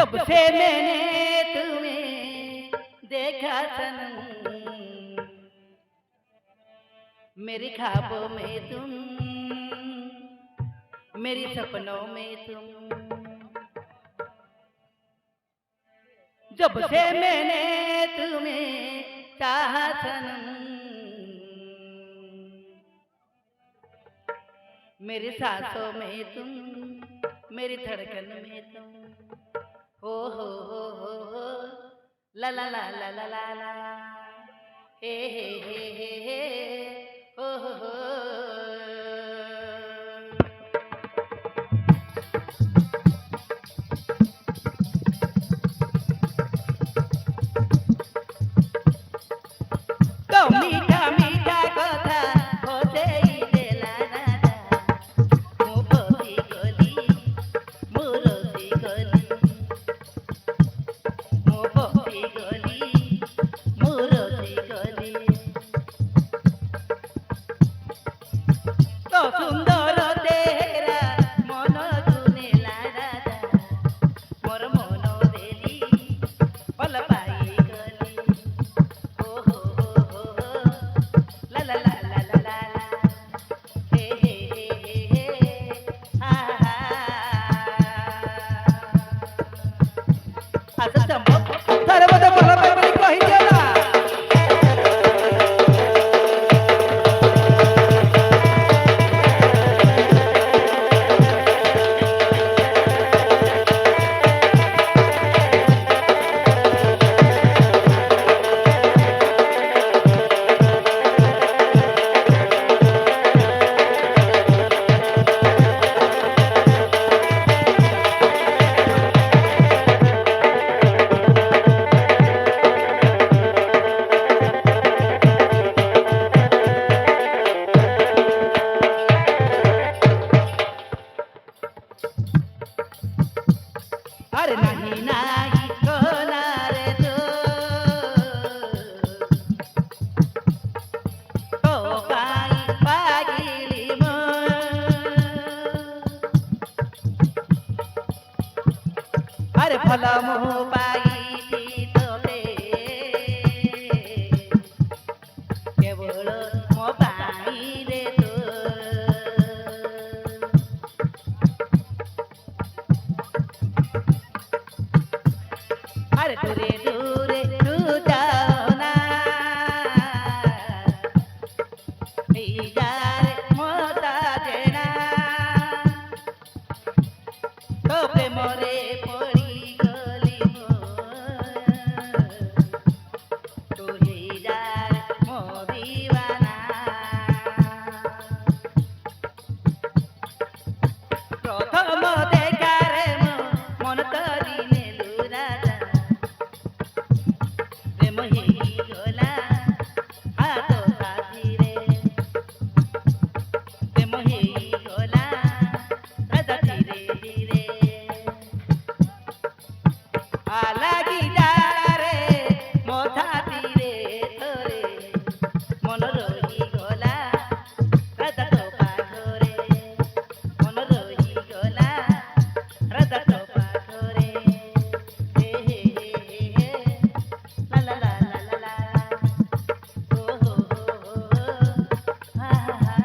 जब से मैंने तुम्हें देखा सनम, मेरे ख्वाबों में तुम, मेरे सपनों में तुम। जब से मैंने तुम्हें चाहा सनम, मेरी सांसों में तुम, मेरी धड़कन में तुम। हो ला ला ला ला ला ला ला, हे हो। तो मीठा मीठा कथा होते देला दादा, मो बसी गली मो रसी गली, मो बसी गली मो रसी गली। तो सुंदर तेरा मन जुनेला दादा, मोर मन देली फल पाई गली। ला ला ला ला ला ला ला, हे हा हा। असं चंपक सर्वदा मला बाई कहिदेला। अरे नाही नाही कोणार तो पायी पागिली अरे फल मोह पायी तोले केवळ मो पायी रे तो। अरे दूरे दूरे तू जाओ ना, जार मोता देना तो प्रेमरे पड़ी गली तू ही जार मो दीवाना। प्रथम देखारे मन तरी नेलु राजा, प्रेम ही गला हाथ साथी रे, प्रेम ही गला राजा धीरे धीरे। आलागी जाला रे मो छाती रे तोरे, मन रही गला राजा तो पाखरे, मन रही गला राजा तो पाखरे। हे ला ला ला ला ला ला, हो हा हा।